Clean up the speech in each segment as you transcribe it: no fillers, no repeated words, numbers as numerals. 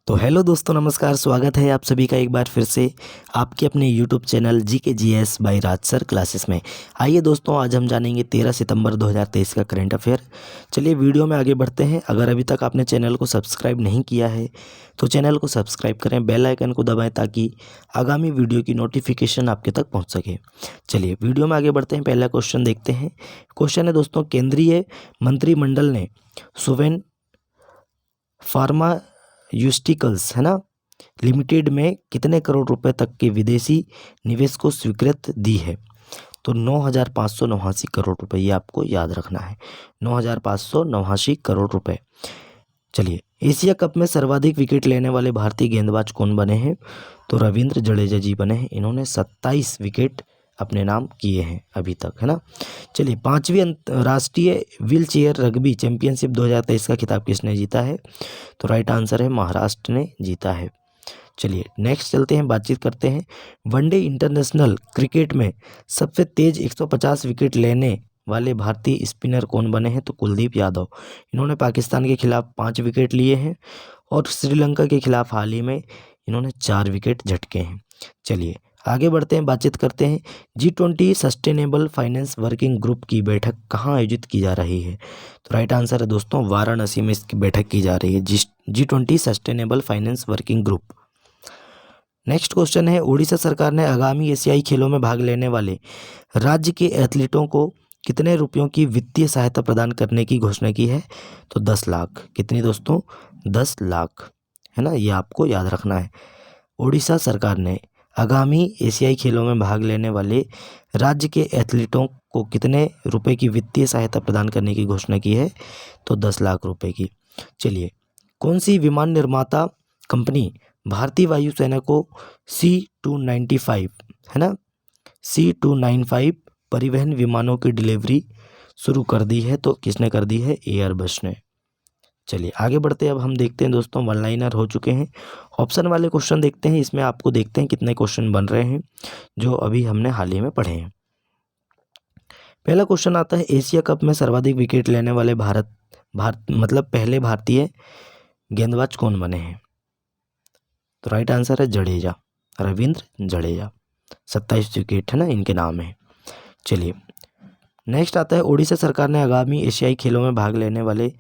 तो हेलो दोस्तों, नमस्कार। स्वागत है आप सभी का एक बार फिर से आपके अपने YouTube channel GK GS bye राज सर क्लासेस में। आइए दोस्तों, आज हम जानेंगे 13 सितंबर 2023 का करंट अफेयर। चलिए वीडियो में आगे बढ़ते हैं। अगर अभी तक आपने चैनल को सब्सक्राइब नहीं किया है तो चैनल को सब्सक्राइब करें, बेल आइकन को दबाएं ताकि आगामी वीडियो की नोटिफिकेशन आपके तक पहुँच सके। चलिए वीडियो में आगे बढ़ते हैं। पहला क्वेश्चन देखते हैं। क्वेश्चन है दोस्तों, केंद्रीय मंत्रिमंडल ने सुवेन फार्मास्यूटिकल्स है ना लिमिटेड में कितने करोड़ रुपए तक के विदेशी निवेश को स्वीकृति दी है? तो 9,589 करोड़ रुपए, ये आपको याद रखना है। 9,589 करोड़ रुपए। चलिए, एशिया कप में सर्वाधिक विकेट लेने वाले भारतीय गेंदबाज कौन बने हैं? तो रविंद्र जडेजा जी बने हैं। इन्होंने 27 विकेट अपने नाम किए हैं अभी तक, है ना। चलिए, 5वीं अंतर्राष्ट्रीय व्हील चेयर रग्बी चैंपियनशिप 2023 का खिताब किसने जीता है? तो राइट आंसर है महाराष्ट्र ने जीता है। चलिए नेक्स्ट चलते हैं, बातचीत करते हैं। वनडे इंटरनेशनल क्रिकेट में सबसे तेज 150 विकेट लेने वाले भारतीय स्पिनर कौन बने हैं? तो कुलदीप यादव। इन्होंने पाकिस्तान के खिलाफ 5 विकेट लिए हैं और श्रीलंका के खिलाफ हाल ही में इन्होंने 4 विकेट झटके हैं। चलिए आगे बढ़ते हैं, बातचीत करते हैं। G20 sustainable finance working group की बैठक कहाँ आयोजित की जा रही है? तो राइट आंसर है दोस्तों वाराणसी में इसकी बैठक की जा रही है। G20 sustainable finance working group. Next question है, उड़ीसा सरकार ने आगामी एशियाई खेलों में भाग लेने वाले राज्य के एथलीटों को कितने रुपयों की वित्तीय सहायता प्रदान करने की घोषणा की है? तो 10 लाख। कितनी दोस्तों? 10 लाख, है ना। ये आपको याद रखना है। उड़ीसा सरकार ने आगामी एशियाई खेलों में भाग लेने वाले राज्य के एथलीटों को कितने रुपए की वित्तीय सहायता प्रदान करने की घोषणा की है? तो 10 लाख रुपए की। चलिए, कौन सी विमान निर्माता कंपनी भारतीय वायुसेना को C295 है ना C295 परिवहन विमानों की डिलीवरी शुरू कर दी है? तो किसने कर दी है? एयरबस ने। चलिए आगे बढ़ते हैं। अब हम देखते हैं दोस्तों, वन लाइनर हो चुके हैं। ऑप्शन वाले क्वेश्चन देखते हैं। इसमें आपको देखते हैं कितने क्वेश्चन बन रहे हैं जो अभी हमने हाल ही में पढ़े हैं। पहला क्वेश्चन आता है, एशिया कप में सर्वाधिक विकेट लेने वाले भारत मतलब पहले भारतीय गेंदबाज कौन बने हैं? तो राइट आंसर है जडेजा, रविंद्र जडेजा। 27 विकेट है ना इनके नाम है। चलिए नेक्स्ट आता है, उड़ीसा सरकार ने आगामी एशियाई खेलों में भाग लेने वाले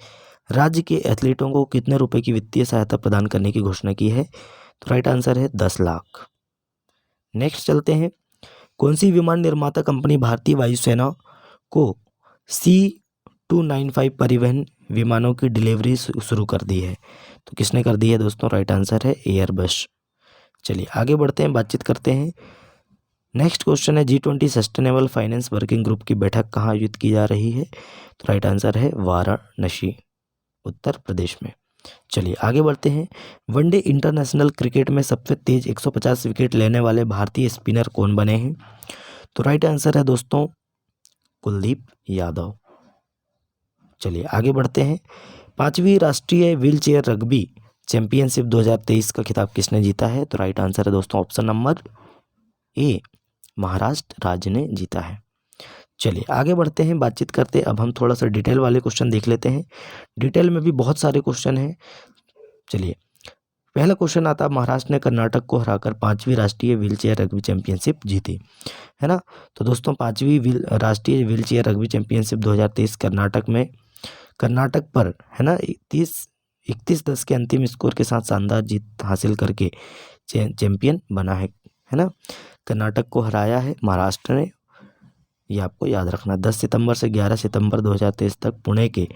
राज्य के एथलीटों को कितने रुपए की वित्तीय सहायता प्रदान करने की घोषणा की है? तो राइट आंसर है 10 लाख। नेक्स्ट चलते हैं, कौन सी विमान निर्माता कंपनी भारतीय वायुसेना को C295 परिवहन विमानों की डिलीवरी शुरू कर दी है? तो किसने कर दी है दोस्तों? राइट आंसर है एयरबस। चलिए आगे बढ़ते हैं, बातचीत करते हैं। नेक्स्ट क्वेश्चन है, G20 sustainable finance working group की बैठक कहाँ आयोजित की जा रही है? तो राइट आंसर है वाराणसी, उत्तर प्रदेश में। चलिए आगे बढ़ते हैं। वनडे इंटरनेशनल क्रिकेट में सबसे तेज 150 विकेट लेने वाले भारतीय स्पिनर कौन बने हैं? तो राइट आंसर है दोस्तों कुलदीप यादव। चलिए आगे बढ़ते हैं। 5वीं राष्ट्रीय व्हील चेयर रग्बी चैंपियनशिप 2023 का खिताब किसने जीता है? तो राइट आंसर है दोस्तों ऑप्शन नंबर ए, महाराष्ट्र राज्य ने जीता है। चलिए आगे बढ़ते हैं, बातचीत करते हैं। अब हम थोड़ा सा डिटेल वाले क्वेश्चन देख लेते हैं। डिटेल में भी बहुत सारे क्वेश्चन हैं। चलिए पहला क्वेश्चन आता है, महाराष्ट्र ने कर्नाटक को हराकर 5वीं राष्ट्रीय व्हील चेयर रग्बी चैंपियनशिप जीती, है ना। तो दोस्तों 5वीं राष्ट्रीय wheel chair rugby championship 2023 Karnataka पर, है ना, 31-10 के अंतिम स्कोर के साथ शानदार जीत हासिल करके चैंपियन बना है ना। कर्नाटक को हराया है महाराष्ट्र ने, ये आपको याद रखना। 10 सितंबर से 11 सितंबर 2023 तक पुणे के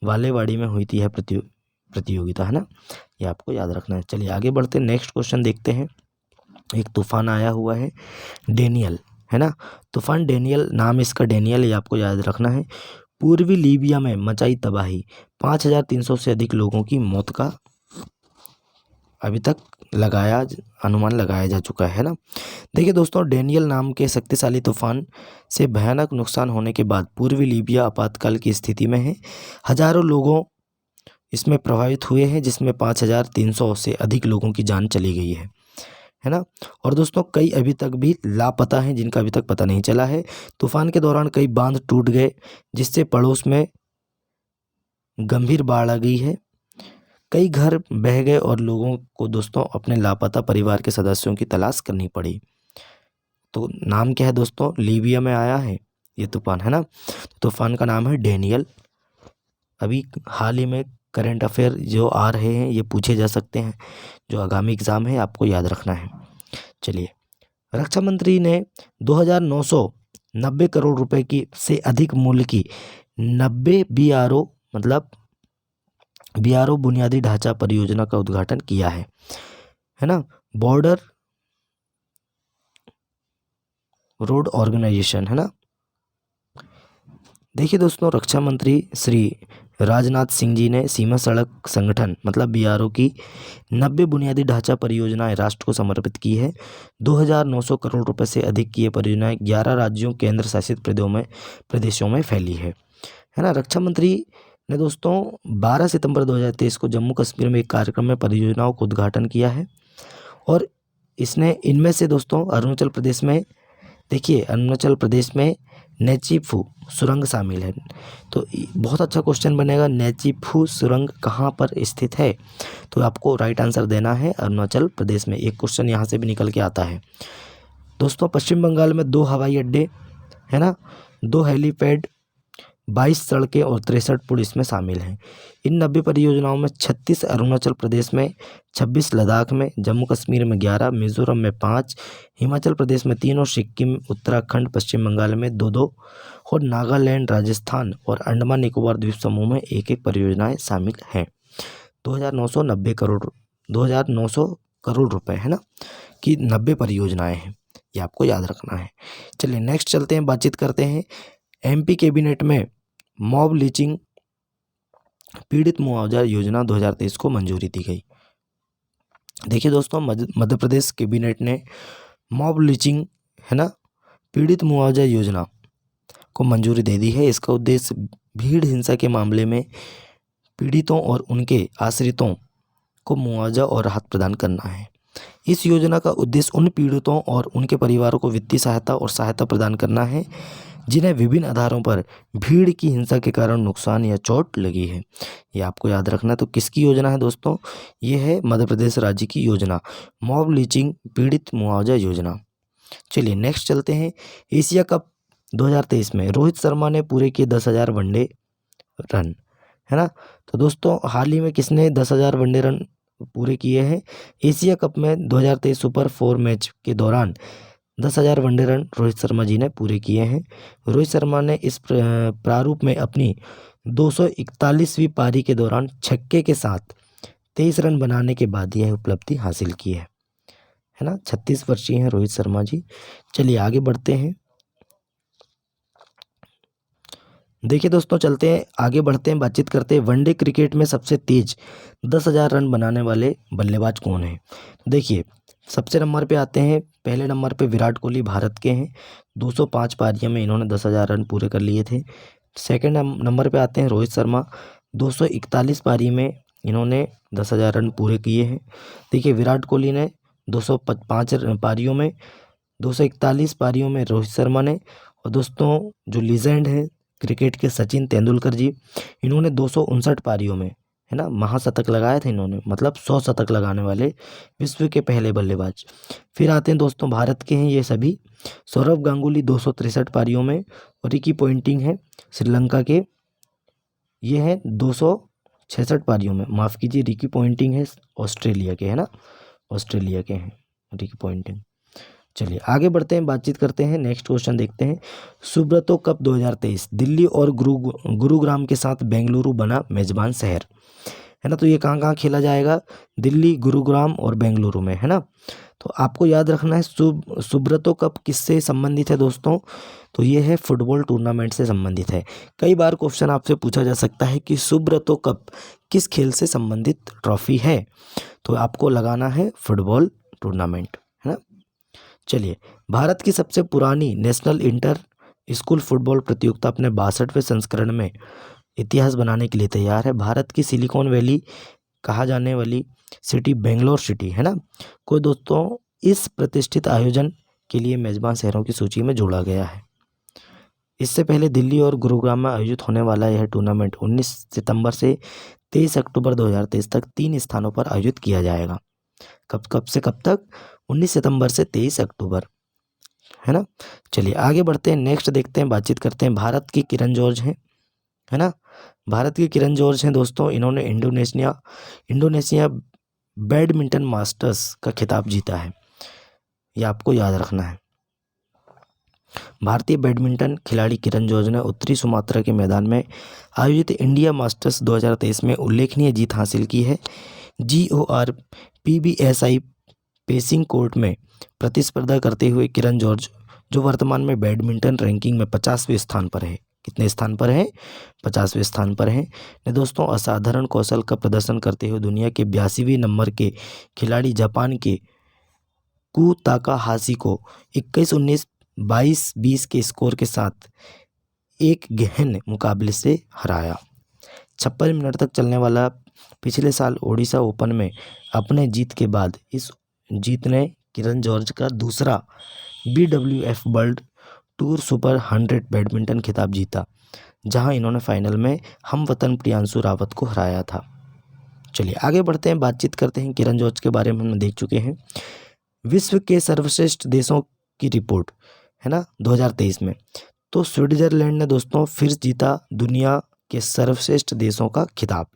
वालेवाड़ी में हुई थी यह प्रतियोगिता, है ना, ये आपको याद रखना है। चलिए आगे बढ़ते हैं, नेक्स्ट क्वेश्चन देखते हैं। एक तूफान आया हुआ है डेनियल, है ना। तूफान डेनियल, नाम इसका डेनियल, ये आपको याद रखना है। पूर्वी लीबिया में मचाई तबाही, 5,300 से अधिक लोगों की मौत का अभी तक अनुमान लगाया जा चुका है ना। देखिए दोस्तों, डेनियल नाम के शक्तिशाली तूफान से भयानक नुकसान होने के बाद पूर्वी लीबिया आपातकाल की स्थिति में है। हजारों लोगों इसमें प्रभावित हुए हैं, जिसमें 5,300 से अधिक लोगों की जान चली गई है ना। और दोस्तों कई अभी तक भी लापता हैं, जिनका अभी तक पता नहीं चला है। तूफान के दौरान कई बांध टूट गए, जिससे पड़ोस में गंभीर बाढ़ आ गई है। कई घर बह गए और लोगों को दोस्तों अपने लापता परिवार के सदस्यों की तलाश करनी पड़ी। तो नाम क्या है दोस्तों, लीबिया में आया है ये तूफान, है ना। तूफान का नाम है डेनियल। अभी हाल ही में करंट अफेयर जो आ रहे हैं ये पूछे जा सकते हैं, जो आगामी एग्ज़ाम है आपको याद रखना है। चलिए, रक्षा मंत्री ने 2,990 करोड़ रुपए की से अधिक मूल्य की 90 बीआरओ मतलब बीआरओ बुनियादी ढांचा परियोजना का उद्घाटन किया है ना। बॉर्डर रोड ऑर्गेनाइजेशन, है ना। देखिए दोस्तों, रक्षा मंत्री श्री राजनाथ सिंह जी ने सीमा सड़क संगठन मतलब बीआरओ की 90 बुनियादी ढांचा परियोजनाएं राष्ट्र को समर्पित की है। 2,900 करोड़ रुपए से अधिक की ये परियोजनाएं 11 राज्यों केंद्र शासित प्रदेशों में फैली है ना। रक्षा मंत्री ने दोस्तों 12 सितंबर 2023 को जम्मू कश्मीर में एक कार्यक्रम में परियोजनाओं का उद्घाटन किया है। और इसने इनमें से दोस्तों अरुणाचल प्रदेश में, देखिए अरुणाचल प्रदेश में नेचीफू सुरंग शामिल है। तो बहुत अच्छा क्वेश्चन बनेगा, नेचीफू सुरंग कहाँ पर स्थित है। तो आपको राइट आंसर देना है अरुणाचल प्रदेश में। एक क्वेश्चन यहाँ से भी निकल के आता है दोस्तों। पश्चिम बंगाल में 2 हवाई अड्डे, है ना, 2 हेलीपैड, 22 सड़कें और 63 पुल इसमें शामिल हैं। इन 90 परियोजनाओं में 36 अरुणाचल प्रदेश में, 26 लद्दाख में, जम्मू कश्मीर में 11, मिजोरम में 5, हिमाचल प्रदेश में 3 और सिक्किम, उत्तराखंड, पश्चिम बंगाल में 2-2 और नागालैंड, राजस्थान और अंडमान निकोबार द्वीप समूह में 1-1 परियोजनाएं शामिल हैं। 2,900 करोड़ रुपए, है ना, कि 90 परियोजनाएं हैं, ये आपको याद रखना है। चलिए नेक्स्ट चलते हैं, बातचीत करते हैं। एमपी कैबिनेट में मॉब लिंचिंग पीड़ित मुआवजा योजना 2023 को मंजूरी दी गई। देखिए दोस्तों, मध्य प्रदेश कैबिनेट ने मॉब लिंचिंग, है ना, पीड़ित मुआवजा योजना को मंजूरी दे दी है। इसका उद्देश्य भीड़ हिंसा के मामले में पीड़ितों और उनके आश्रितों को मुआवजा और राहत प्रदान करना है। इस योजना का उद्देश्य उन पीड़ितों और उनके परिवारों को वित्तीय सहायता और सहायता प्रदान करना है जिन्हें विभिन्न आधारों पर भीड़ की हिंसा के कारण नुकसान या चोट लगी है। ये आपको याद रखना। तो किसकी योजना है दोस्तों, ये है मध्य प्रदेश राज्य की योजना, मॉब लिंचिंग पीड़ित मुआवजा योजना। चलिए नेक्स्ट चलते हैं। एशिया कप 2023 में रोहित शर्मा ने पूरे किए 10,000 वनडे रन, है ना। तो दोस्तों हाल ही में किसने 10,000 वनडे रन पूरे किए हैं? एशिया कप में 2023 सुपर 4 मैच के दौरान 10,000 वनडे रन रोहित शर्मा जी ने पूरे किए हैं। रोहित शर्मा ने इस प्रारूप में अपनी 241वीं पारी के दौरान छक्के के साथ 23 रन बनाने के बाद यह उपलब्धि हासिल की है ना। 36 वर्षीय हैं रोहित शर्मा जी। चलिए आगे बढ़ते हैं। देखिए दोस्तों, चलते हैं आगे बढ़ते हैं, बातचीत करते हैं वनडे क्रिकेट में सबसे तेज 10,000 रन बनाने वाले बल्लेबाज कौन है। देखिए सबसे नंबर पे आते हैं, पहले नंबर पे विराट कोहली भारत के हैं। 205 पारियों में इन्होंने 10,000 रन पूरे कर लिए थे। सेकंड नंबर पे आते हैं रोहित शर्मा, 241 पारी में इन्होंने 10,000 रन पूरे किए हैं। देखिए विराट कोहली ने 205 पारियों में, 241 पारियों में रोहित शर्मा ने, और दोस्तों जो लीजेंड है क्रिकेट के सचिन तेंदुलकर जी, इन्होंने 259 पारियों में, है ना, महाशतक लगाए थे इन्होंने, मतलब 100 शतक लगाने वाले विश्व के पहले बल्लेबाज। फिर आते हैं दोस्तों भारत के हैं ये सभी, सौरव गांगुली 263 पारियों में, और रिकी पॉन्टिंग है श्रीलंका के, ये हैं 266 पारियों में, माफ़ कीजिए रिकी पॉन्टिंग है ऑस्ट्रेलिया के, है ना, ऑस्ट्रेलिया के हैं रिकी पॉन्टिंग। चलिए आगे बढ़ते हैं, बातचीत करते हैं, नेक्स्ट क्वेश्चन देखते हैं। सुब्रतो कप 2023 दिल्ली और गुरुग्राम के साथ बेंगलुरु बना मेजबान शहर, है ना। तो ये कहाँ कहाँ खेला जाएगा, दिल्ली, गुरुग्राम और बेंगलुरु में, है ना। तो आपको याद रखना है सुब्रतो कप किससे संबंधित है दोस्तों, तो ये है फुटबॉल टूर्नामेंट से संबंधित है। कई बार क्वेश्चन आपसे पूछा जा सकता है कि सुब्रतो कप किस खेल से संबंधित ट्रॉफी है, तो आपको लगाना है फुटबॉल टूर्नामेंट, है ना। चलिए, भारत की सबसे पुरानी नेशनल इंटर स्कूल फुटबॉल प्रतियोगिता अपने 62वें संस्करण में इतिहास बनाने के लिए तैयार है। भारत की सिलिकॉन वैली कहा जाने वाली सिटी बेंगलोर सिटी, है ना, को दोस्तों इस प्रतिष्ठित आयोजन के लिए मेजबान शहरों की सूची में जोड़ा गया है। इससे पहले दिल्ली और गुरुग्राम में आयोजित होने वाला यह टूर्नामेंट 19 सितंबर से 23 अक्टूबर 2023 तक 3 स्थानों पर आयोजित किया जाएगा। कब कब से कब तक? 19 सितंबर से 23 अक्टूबर, है ना। चलिए आगे बढ़ते हैं, नेक्स्ट देखते हैं, बातचीत करते हैं। भारत की किरण जॉर्ज हैं, है ना। भारत की किरण जॉर्ज हैं दोस्तों, इन्होंने इंडोनेशिया बैडमिंटन मास्टर्स का खिताब जीता है, ये आपको याद रखना है। भारतीय बैडमिंटन खिलाड़ी किरण जॉर्ज ने उत्तरी सुमात्रा के मैदान में आयोजित इंडिया मास्टर्स 2023 में उल्लेखनीय जीत हासिल की है। GOR PBSI पेसिंग कोर्ट में प्रतिस्पर्धा करते हुए किरण जॉर्ज, जो वर्तमान में बैडमिंटन रैंकिंग में 50वें स्थान पर है, कितने स्थान पर है? 50वें स्थान पर है, ने दोस्तों असाधारण कौशल का प्रदर्शन करते हुए दुनिया के 82वें नंबर के खिलाड़ी जापान के कू ताकाहाशी को 21-19, 22-20 के स्कोर के साथ एक गहन मुकाबले से हराया। 56 मिनट तक चलने वाला पिछले साल ओडिशा ओपन में अपने जीत के बाद इस जीत ने किरण जॉर्ज का दूसरा BWF world tour super 100 badminton खिताब जीता, जहां इन्होंने फाइनल में हमवतन प्रियांशु रावत को हराया था। चलिए आगे बढ़ते हैं, बातचीत करते हैं। किरण जॉर्ज के बारे में हम देख चुके हैं। विश्व के सर्वश्रेष्ठ देशों की रिपोर्ट, है ना, 2023 में तो स्विट्जरलैंड ने दोस्तों फिर जीता दुनिया के सर्वश्रेष्ठ देशों का खिताब।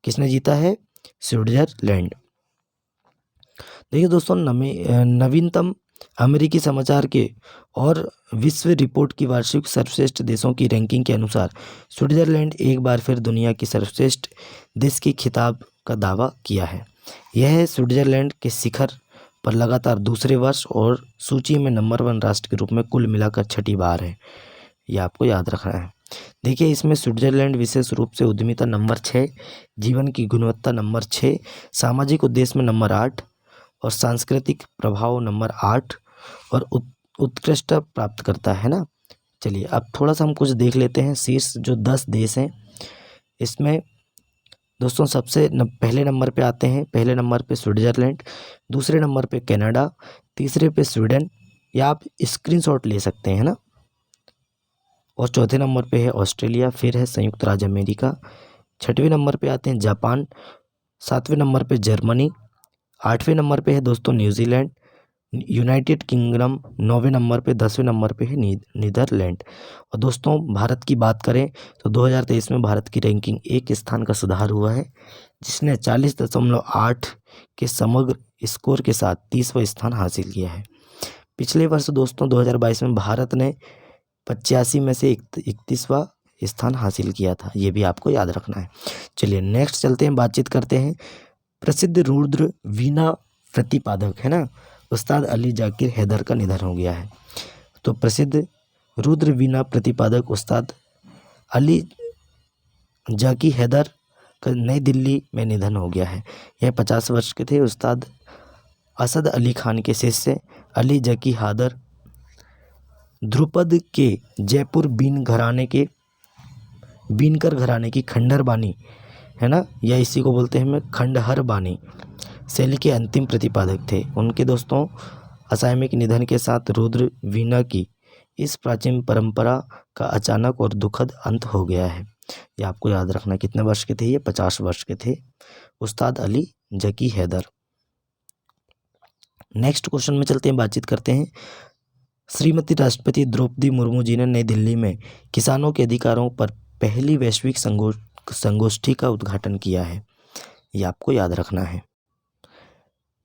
किसने जीता है? स्विट्जरलैंड। देखिए दोस्तों, नवीनतम अमेरिकी समाचार के और विश्व रिपोर्ट की वार्षिक सर्वश्रेष्ठ देशों की रैंकिंग के अनुसार स्विट्जरलैंड एक बार फिर दुनिया की सर्वश्रेष्ठ देश के खिताब का दावा किया है। यह स्विट्जरलैंड के शिखर पर लगातार दूसरे वर्ष और सूची में नंबर 1 राष्ट्र के रूप में कुल मिलाकर 6ठी बार है, ये आपको याद रखना है। देखिए इसमें स्विट्जरलैंड विशेष रूप से उद्यमिता नंबर 6, जीवन की गुणवत्ता नंबर 6, सामाजिक उद्देश्य में नंबर 8 और सांस्कृतिक प्रभाव नंबर 8 और उत्कृष्टता प्राप्त करता है ना। चलिए अब थोड़ा सा हम कुछ देख लेते हैं। शीर्ष जो 10 देश हैं इसमें दोस्तों सबसे पहले नंबर पे आते हैं। पहले नंबर पे स्विट्जरलैंड, दूसरे नंबर पे कनाडा, तीसरे पे स्वीडन, या आप स्क्रीनशॉट ले सकते हैं ना, और चौथे नंबर पे है ऑस्ट्रेलिया, फिर है संयुक्त राज्य अमेरिका, 6वें नंबर पे आते हैं जापान, 7वें नंबर पे जर्मनी, 8वें नंबर पे है दोस्तों न्यूजीलैंड, यूनाइटेड किंगडम 9वें नंबर पे, 10वें नंबर पे है नीदरलैंड। और दोस्तों भारत की बात करें तो 2023 में भारत की रैंकिंग 1 स्थान का सुधार हुआ है, जिसने 40.8 के समग्र स्कोर के साथ 30वां स्थान हासिल किया है। पिछले वर्ष दोस्तों 2022 में भारत ने 85 में से 31वां स्थान हासिल किया था, ये भी आपको याद रखना है। चलिए नेक्स्ट चलते हैं, बातचीत करते हैं। प्रसिद्ध रुद्र वीणा प्रतिपादक, है ना, उस्ताद अली जाकिर हैदर का निधन हो गया है। तो प्रसिद्ध रुद्र वीणा प्रतिपादक उस्ताद अली जाकी हैदर का नई दिल्ली में निधन हो गया है। यह 50 वर्ष के थे। उस्ताद असद अली खान के शिष्य अली जाकी हैदर ध्रुपद के जयपुर बीनकर घराने की खंडहर बानी, है ना, या इसी को बोलते हैं हम खंडहर बानी शैली के अंतिम प्रतिपादक थे। उनके दोस्तों असामयिक निधन के साथ रुद्र वीणा की इस प्राचीन परंपरा का अचानक और दुखद अंत हो गया है। ये आपको याद रखना। कितने वर्ष के थे ये? 50 वर्ष के थे उस्ताद अली जाकी हैदर। नेक्स्ट क्वेश्चन में चलते हैं, बातचीत करते हैं। श्रीमती राष्ट्रपति द्रौपदी मुर्मू जी ने नई दिल्ली में किसानों के अधिकारों पर पहली वैश्विक संगोष्ठी का उद्घाटन किया है, ये आपको याद रखना है।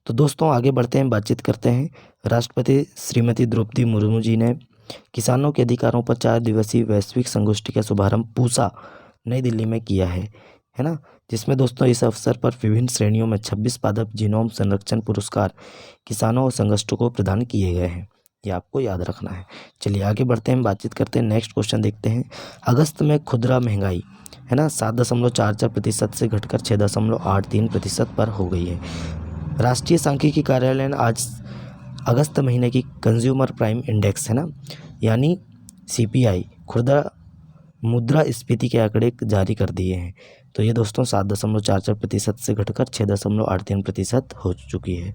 तो दोस्तों आगे बढ़ते हैं, बातचीत करते हैं। राष्ट्रपति श्रीमती द्रौपदी मुर्मू जी ने किसानों के अधिकारों पर 4 दिवसीय वैश्विक संगोष्ठी का शुभारंभ पूसा नई दिल्ली में किया है ना, जिसमें दोस्तों इस अवसर पर विभिन्न श्रेणियों में 26 पादप जीनोम संरक्षण पुरस्कार किसानों और संगठनों को प्रदान किए गए हैं, ये आपको याद रखना है। चलिए आगे बढ़ते हैं, बातचीत करते हैं। नेक्स्ट क्वेश्चन देखते हैं। अगस्त में खुदरा महंगाई, है ना, 7.44% से घटकर 6.83% पर हो गई है। राष्ट्रीय सांख्यिकी कार्यालय ने आज अगस्त महीने की कंज्यूमर प्राइम इंडेक्स, है ना, यानी CPI खुदरा मुद्रास्फीति के आंकड़े जारी कर दिए हैं। तो ये दोस्तों 7.44% से घटकर 6.83% हो चुकी है।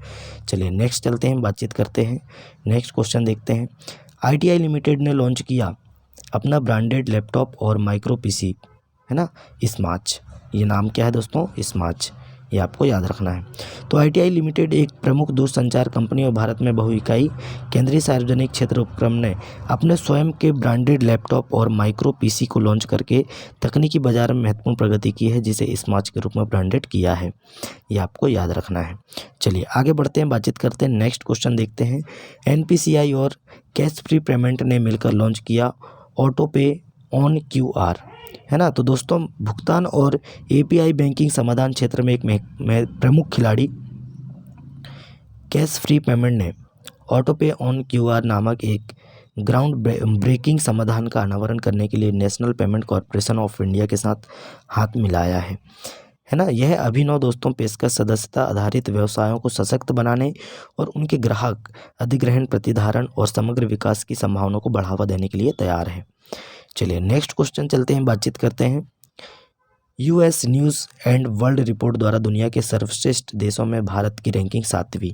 चलिए नेक्स्ट चलते हैं, बातचीत करते हैं। नेक्स्ट क्वेश्चन देखते हैं। ITI लिमिटेड ने लॉन्च किया अपना ब्रांडेड लैपटॉप और माइक्रो PC, है ना, इस मार्च। ये नाम क्या है दोस्तों? स्मार्ट, ये आपको याद रखना है। तो ITI लिमिटेड एक प्रमुख दूरसंचार कंपनी और भारत में बहुइकाई केंद्रीय सार्वजनिक क्षेत्र उपक्रम ने अपने स्वयं के ब्रांडेड लैपटॉप और माइक्रो PC को लॉन्च करके तकनीकी बाजार में महत्वपूर्ण प्रगति की है, जिसे स्मार्ट के रूप में ब्रांडेड किया है। ये आपको याद रखना है। चलिए आगे बढ़ते हैं, बातचीत करते हैं। नेक्स्ट क्वेश्चन देखते हैं। NPCI और कैश फ्री पेमेंट ने मिलकर लॉन्च किया ऑटो पे ऑन QR, है ना। तो दोस्तों भुगतान और API बैंकिंग समाधान क्षेत्र में एक प्रमुख खिलाड़ी कैश फ्री पेमेंट ने ऑटो पे ऑन QR नामक एक ग्राउंड ब्रेकिंग समाधान का अनावरण करने के लिए national payment corporation of India के साथ हाथ मिलाया है ना। यह अभिनव दोस्तों पेशकश सदस्यता आधारित व्यवसायों को सशक्त बनाने और उनके ग्राहक अधिग्रहण, प्रतिधारण और समग्र विकास की संभावनाओं को बढ़ावा देने के लिए तैयार है। चलिए नेक्स्ट क्वेश्चन चलते हैं, बातचीत करते हैं। US news and world report द्वारा दुनिया के सर्वश्रेष्ठ देशों में भारत की रैंकिंग 7वीं,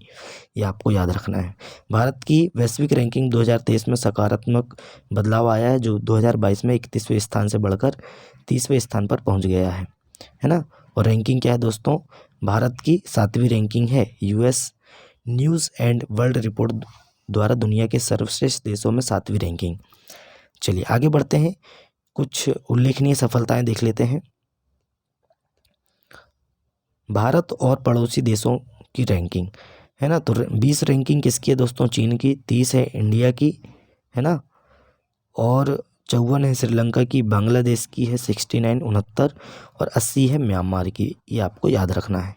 ये आपको याद रखना है। भारत की वैश्विक रैंकिंग 2023 में सकारात्मक बदलाव आया है, जो 2022 में 31वें स्थान से बढ़कर 30वें स्थान पर पहुंच गया है ना। और रैंकिंग क्या है दोस्तों? भारत की 7वीं रैंकिंग है। US news and world report द्वारा दुनिया के सर्वश्रेष्ठ देशों में 7वीं रैंकिंग। चलिए आगे बढ़ते हैं, कुछ उल्लेखनीय सफलताएं देख लेते हैं। भारत और पड़ोसी देशों की रैंकिंग, है ना। तो 20 रैंकिंग किसकी है दोस्तों? चीन की। 30 है इंडिया की, है ना। और 54 है श्रीलंका की। बांग्लादेश की है 69 69 और 80 है म्यांमार की। ये आपको याद रखना है।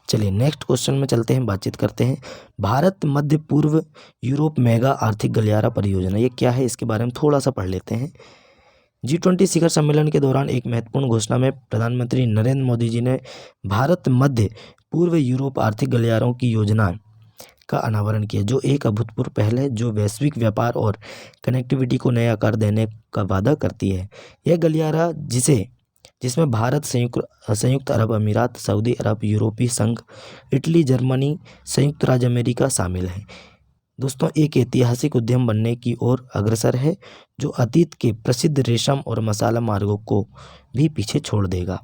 चलिए नेक्स्ट क्वेश्चन में चलते हैं, बातचीत करते हैं। भारत मध्य पूर्व यूरोप मेगा आर्थिक गलियारा परियोजना, ये क्या है? इसके बारे में थोड़ा सा पढ़ लेते हैं। G20 शिखर सम्मेलन के दौरान एक महत्वपूर्ण घोषणा में प्रधानमंत्री नरेंद्र मोदी जी ने भारत मध्य पूर्व यूरोप आर्थिक गलियारों की योजना का अनावरण किया, जो एक अभूतपूर्व पहल है, जो वैश्विक व्यापार और कनेक्टिविटी को नया आकार देने का वादा करती है। यह गलियारा जिसमें भारत, संयुक्त अरब अमीरात, सऊदी अरब, यूरोपीय संघ, इटली, जर्मनी, संयुक्त राज्य अमेरिका शामिल है दोस्तों, एक ऐतिहासिक उद्यम बनने की ओर अग्रसर है, जो अतीत के प्रसिद्ध रेशम और मसाला मार्गों को भी पीछे छोड़ देगा।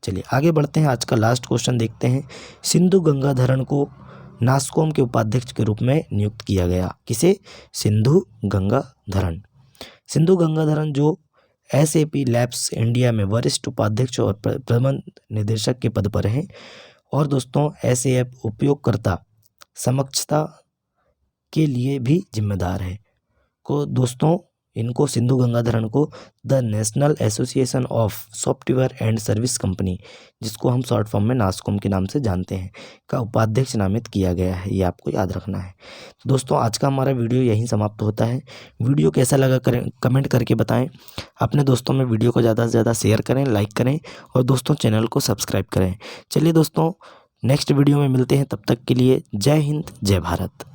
चलिए आगे बढ़ते हैं, आज का लास्ट क्वेश्चन देखते हैं। सिंधु गंगाधरण को नास्कॉम के उपाध्यक्ष के रूप में नियुक्त किया गया। किसे? सिंधु गंगाधरण। सिंधु गंगाधरण जो SAP लैब्स इंडिया में वरिष्ठ उपाध्यक्ष और प्रबंध निदेशक के पद पर हैं, और दोस्तों SAP उपयोगकर्ता समक्षता के लिए भी जिम्मेदार है। दोस्तों इनको, सिंधु गंगाधरण को the national association of software and service company, जिसको हम शॉर्ट फॉर्म में नास्कॉम के नाम से जानते हैं, का उपाध्यक्ष नामित किया गया है। ये आपको याद रखना है। तो दोस्तों आज का हमारा वीडियो यहीं समाप्त होता है। वीडियो कैसा लगा कमेंट करके बताएं। अपने दोस्तों में वीडियो को ज़्यादा से ज़्यादा शेयर करें, लाइक करें, और दोस्तों चैनल को सब्सक्राइब करें। चलिए दोस्तों नेक्स्ट वीडियो में मिलते हैं, तब तक के लिए जय हिंद, जय भारत।